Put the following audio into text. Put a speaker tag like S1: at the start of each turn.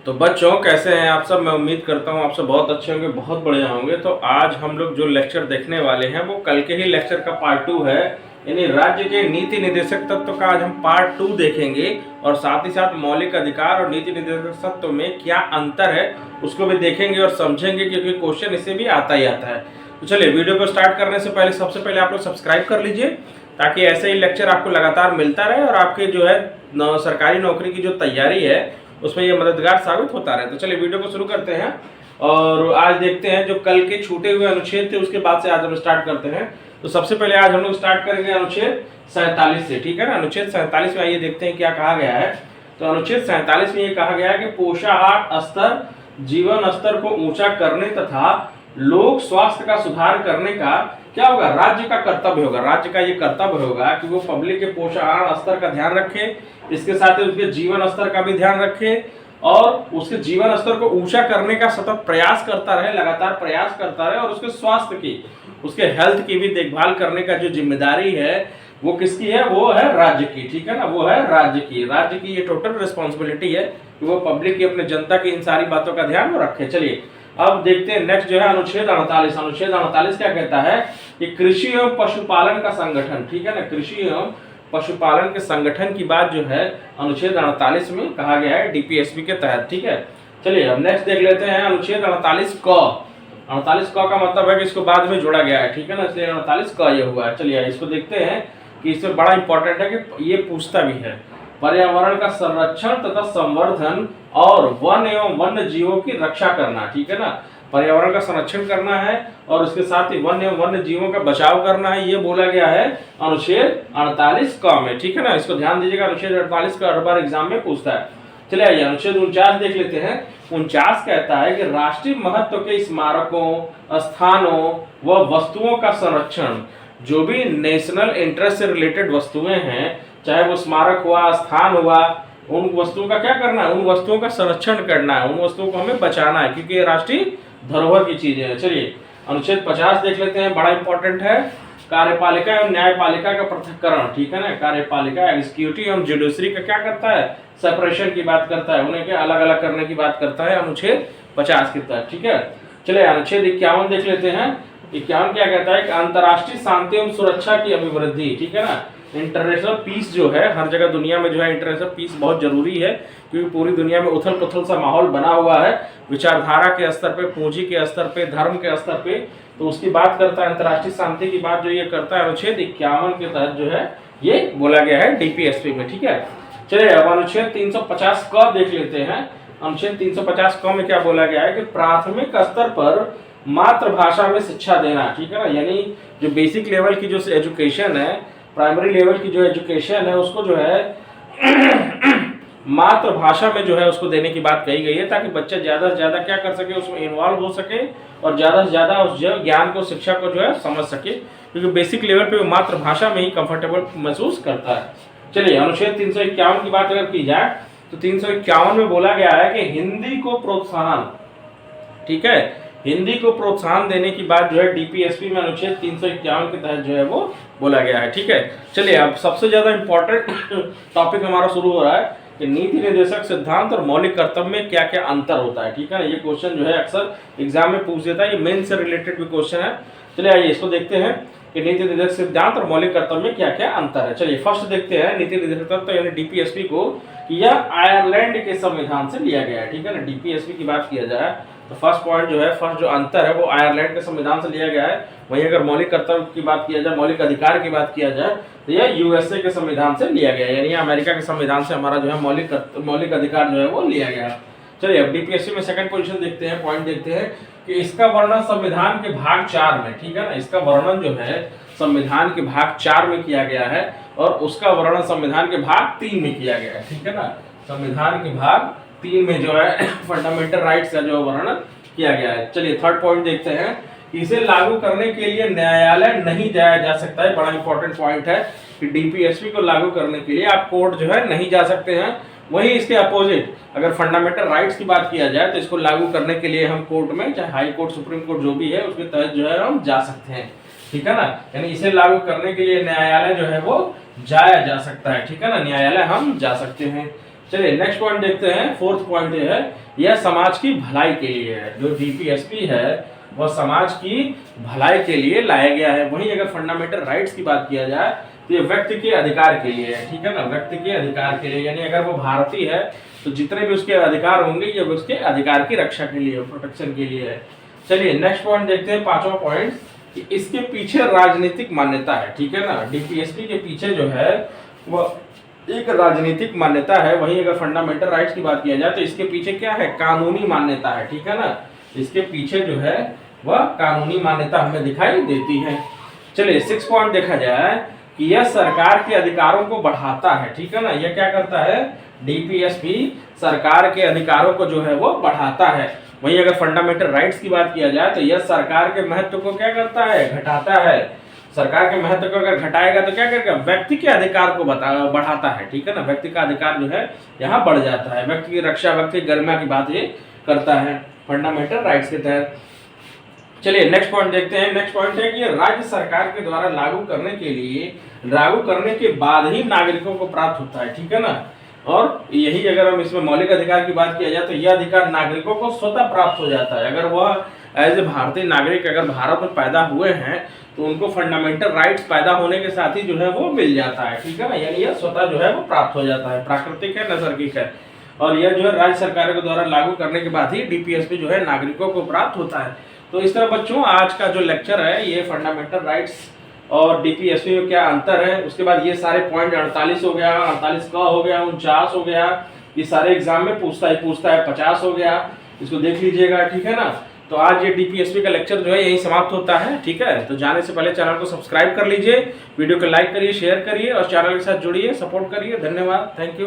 S1: तो बच्चों कैसे हैं आप सब। मैं उम्मीद करता हूँ आप सब बहुत अच्छे होंगे, बहुत बढ़िया होंगे। तो आज हम लोग जो लेक्चर देखने वाले हैं वो कल के ही लेक्चर का पार्ट 2 है, यानी राज्य के नीति निर्देशक तत्व का आज हम पार्ट 2 देखेंगे और साथ ही साथ मौलिक अधिकार और नीति निर्देशक तत्व में क्या अंतर है उसको भी देखेंगे और समझेंगे, क्योंकि क्वेश्चन इससे भी आता ही आता है। तो चलिए वीडियो को स्टार्ट करने से पहले सबसे पहले आप लोग सब्सक्राइब कर लीजिए, ताकि ऐसे ही लेक्चर आपको लगातार मिलता रहे और आपके जो है सरकारी नौकरी की जो तैयारी है उसमें ये मददगार साबित होता रहे। तो चलिए वीडियो को शुरू करते हैं और आज देखते हैं जो कल के छूटे हुए अनुच्छेद थे उसके बाद से आज हम स्टार्ट करते हैं। तो सबसे पहले आज हम लोग स्टार्ट करेंगे अनुच्छेद 47 से, ठीक है ना। अनुच्छेद 47 में आइए देखते हैं क्या कहा गया है। तो अनुच्छेद 47 में ये कहा गया है कि पोषाहार स्तर जीवन स्तर को ऊंचा करने तथा लोक स्वास्थ्य का सुधार करने का क्या होगा, राज्य का कर्तव्य होगा। राज्य का ये कर्तव्य होगा कि वो पब्लिक के पोषाहार स्तर का ध्यान रखे, इसके साथ ही उसके जीवन स्तर का भी ध्यान रखे और उसके जीवन स्तर को ऊंचा करने का सतत प्रयास करता रहे, लगातार प्रयास करता रहे और उसके स्वास्थ्य की, उसके हेल्थ की भी देखभाल करने का जो जिम्मेदारी है वो किसकी है, वो है राज्य की, ठीक है ना। वो है राज्य की ये टोटल रिस्पॉन्सिबिलिटी है कि वो पब्लिक की, अपने जनता की इन सारी बातों का ध्यान वो रखे। चलिए अब देखते हैं नेक्स्ट जो है अनुच्छेद 48। अनुच्छेद 48 क्या कहता है कि कृषि एवं पशुपालन का संगठन, ठीक है ना। कृषि एवं पशुपालन के संगठन की बात जो है अनुच्छेद 48 में कहा गया है डीपीएसपी के तहत, ठीक है। चलिए अब नेक्स्ट देख लेते हैं अनुच्छेद 48 क। 48 क का मतलब है कि इसको बाद में जोड़ा गया है, ठीक है ना, इसलिए 48 क ये हुआ है। चलिए इसको देखते हैं कि इसमें बड़ा इंपॉर्टेंट है कि ये पूछता भी है पर्यावरण का संरक्षण तथा संवर्धन और वन एवं वन्य जीवों की रक्षा करना, ठीक है ना। पर्यावरण का संरक्षण करना है और उसके साथ ही वन एवं वन्य जीवों का बचाव करना है, ये बोला गया है अनुच्छेद 48 क में, ठीक है ना। इसको ध्यान दीजिएगा, अनुच्छेद 48 का हर बार एग्जाम में पूछता है। चलिए आइए अनुच्छेद 49 देख लेते हैं। 49 कहता है कि राष्ट्रीय महत्व के स्मारकों, स्थानों व वस्तुओं का संरक्षण, जो भी नेशनल इंटरेस्ट से रिलेटेड वस्तुएं हैं, चाहे वो स्मारक हुआ, स्थान हुआ, उन वस्तुओं का क्या करना है, उन वस्तुओं का संरक्षण करना है, उन वस्तुओं को हमें बचाना है, क्योंकि ये राष्ट्रीय धरोहर की चीजें हैं। चलिए अनुच्छेद 50 देख लेते हैं, बड़ा इंपॉर्टेंट है। कार्यपालिका एवं न्यायपालिका का पृथक्करण, ठीक है ना। कार्यपालिका एग्जीक्यूटिव एवं जुडिशरी का क्या करता है, सेपरेशन की बात करता है, उन्हें क्या अलग अलग करने की बात करता है अनुच्छेद 50 के तहत, ठीक है। चलिए अनुच्छेद 51 देख लेते हैं। 51 क्या कहता है कि अंतर्राष्ट्रीय शांति एवं सुरक्षा की अभिवृद्धि, ठीक है ना। इंटरनेशनल पीस जो है, हर जगह दुनिया में जो है इंटरनेशनल पीस बहुत जरूरी है, क्योंकि पूरी दुनिया में उथल पुथल सा माहौल बना हुआ है, विचारधारा के स्तर पे, पूंजी के स्तर पे, धर्म के स्तर पे। तो उसकी बात करता है, अंतर्राष्ट्रीय शांति की बात जो ये करता है अनुच्छेद 51 के तहत जो है ये बोला गया है डीपीएसपी में, ठीक है। चलिए अब अनुच्छेद 350 क देख लेते हैं। अनुच्छेद 350 क में क्या बोला गया है कि प्राथमिक स्तर पर मातृभाषा में शिक्षा देना, ठीक है ना। यानी जो बेसिक लेवल की जो एजुकेशन है, प्राइमरी लेवल की जो एजुकेशन है, उसको जो है मातृभाषा में जो है उसको देने की बात कही गई है, ताकि बच्चा ज्यादा से ज्यादा क्या कर सके, उसमें इन्वॉल्व हो सके और ज्यादा से ज्यादा उस जो ज्ञान को, शिक्षा को जो है समझ सके, क्योंकि बेसिक लेवल पे वो मातृभाषा में ही कंफर्टेबल महसूस करता है। चलिए अनुच्छेद 351 की बात अगर की जाए तो 351 में बोला गया है कि हिंदी को प्रोत्साहन, ठीक है, हिंदी को प्रोत्साहन देने की बात जो है डीपीएसपी में अनुच्छेद 351 के तहत जो है वो बोला गया है, ठीक है। चलिए अब सबसे ज्यादा इंपॉर्टेंट टॉपिक हमारा शुरू हो रहा है कि नीति निर्देशक सिद्धांत और मौलिक कर्तव्य में क्या क्या अंतर होता है, ठीक है ना। ये क्वेश्चन जो है अक्सर एग्जाम में पूछ देता है, ये मेन से रिलेटेड भी क्वेश्चन है। चलिए आइए इसको देखते हैं कि नीति निर्देशक सिद्धांत और मौलिक कर्तव्य में क्या क्या अंतर है। चलिए फर्स्ट देखते हैं नीति निर्देशक तत्व यानी डीपीएसपी को, कि यह आयरलैंड के संविधान से लिया गया है, ठीक है ना। डीपीएसपी की बात किया जाए तो फर्स्ट पॉइंट जो है, फर्स्ट जो अंतर है वो आयरलैंड के संविधान से लिया गया है। वहीं अगर मौलिक कर्तव्य की बात किया जाए, मौलिक अधिकार की बात किया जाए तो यह यूएसए के संविधान से लिया गया है, यानी अमेरिका के संविधान से हमारा जो है मौलिक अधिकार जो है वो लिया गया है। चलिए अब डीपीएससी में सेकंड पोजीशन देखते हैं, पॉइंट देखते हैं कि इसका वर्णन संविधान के भाग 4 में, ठीक है ना। इसका वर्णन जो है संविधान के भाग 4 में किया गया है और उसका वर्णन संविधान के भाग 3 में किया गया है, ठीक है ना। संविधान के भाग 3 में जो है फंडामेंटल राइट्स का जो वर्णन किया गया है। चलिए थर्ड पॉइंट देखते हैं, इसे लागू करने के लिए न्यायालय नहीं जाया जा सकता है। बड़ा इंपॉर्टेंट पॉइंट है कि डीपीएसपी को लागू करने के लिए आप कोर्ट जो है नहीं जा सकते हैं। वहीं इसके अपोजिट अगर फंडामेंटल राइट्स की बात किया जाए तो इसको लागू करने के लिए हम कोर्ट में, चाहे हाई कोर्ट, सुप्रीम कोर्ट जो भी है, उसके तहत जो है हम जा सकते हैं, ठीक है ना। यानी इसे लागू करने के लिए न्यायालय जो है वो जाया जा सकता है, ठीक है ना, न्यायालय हम जा सकते हैं। चलिए नेक्स्ट पॉइंट देखते हैं, फोर्थ पॉइंट ये है यह समाज की भलाई के लिए है। जो डीपीएसपी है वह समाज की भलाई के लिए लाया गया है। वहीं अगर फंडामेंटल राइट्स की बात किया जाए तो ये व्यक्ति के अधिकार के लिए है, ठीक है ना, व्यक्ति के अधिकार के लिए, यानी अगर वो भारतीय है तो जितने भी उसके अधिकार होंगे ये उसके अधिकार की रक्षा के लिए, प्रोटेक्शन के लिए है। चलिए नेक्स्ट पॉइंट देखते हैं, पांचवा पॉइंट, कि इसके पीछे राजनीतिक मान्यता है, ठीक है ना, डीपीएसपी के पीछे जो है वह एक राजनीतिक मान्यता है। वहीं अगर फंडामेंटल राइट्स की बात किया जाए तो इसके पीछे क्या है, कानूनी मान्यता है, ठीक है ना, इसके पीछे जो है वह कानूनी मान्यता हमें दिखाई देती है। चलिए 6 पॉइंट देखा जाए कि यह सरकार के अधिकारों को बढ़ाता है, ठीक है ना, यह क्या करता है, डीपीएसपी सरकार के अधिकारों को जो है वो बढ़ाता है। वहीं अगर फंडामेंटल राइट्स की बात किया जाए तो यह सरकार के महत्व को क्या करता है, घटाता है। सरकार के महत्व को अगर घटाएगा तो क्या करेगा, व्यक्ति के अधिकार को बढ़ाता है, ठीक है ना, व्यक्ति का अधिकार जो है यहाँ बढ़ जाता है, व्यक्ति की रक्षा, व्यक्ति की गरिमा की बात ये करता है फंडामेंटल राइट्स के तहत। चलिए नेक्स्ट पॉइंट देखते हैं। नेक्स्ट पॉइंट है कि राज्य सरकार के द्वारा लागू करने के बाद ही नागरिकों को प्राप्त होता है, ठीक है ना, और यही अगर हम इसमें मौलिक अधिकार की बात किया जाए तो यह अधिकार नागरिकों को स्वतः प्राप्त हो जाता है। अगर वह एज ए भारतीय नागरिक अगर भारत में पैदा हुए हैं तो उनको फंडामेंटल राइट्स पैदा होने के साथ ही जो है वो मिल जाता है, ठीक है ना, यानी यह स्वतः जो है वो प्राप्त हो जाता है, प्राकृतिक है, नैसर्गिक है। और यह जो है राज्य सरकारों के द्वारा लागू करने के बाद ही डीपीएसपी जो है नागरिकों को प्राप्त होता है। तो इस तरह बच्चों आज का जो लेक्चर है ये फंडामेंटल राइट्स और डीपीएसपी में क्या अंतर है, उसके बाद ये सारे पॉइंट 48 हो गया, 48 का हो गया, 49 हो गया, ये सारे एग्जाम में पूछता है, 50 हो गया, इसको देख लीजिएगा, ठीक है ना। तो आज ये डीपीएसपी का लेक्चर जो है यही समाप्त होता है, ठीक है। तो जाने से पहले चैनल को सब्सक्राइब कर लीजिए, वीडियो को लाइक करिए, शेयर करिए और चैनल के साथ जुड़िए, सपोर्ट करिए। धन्यवाद, थैंक यू।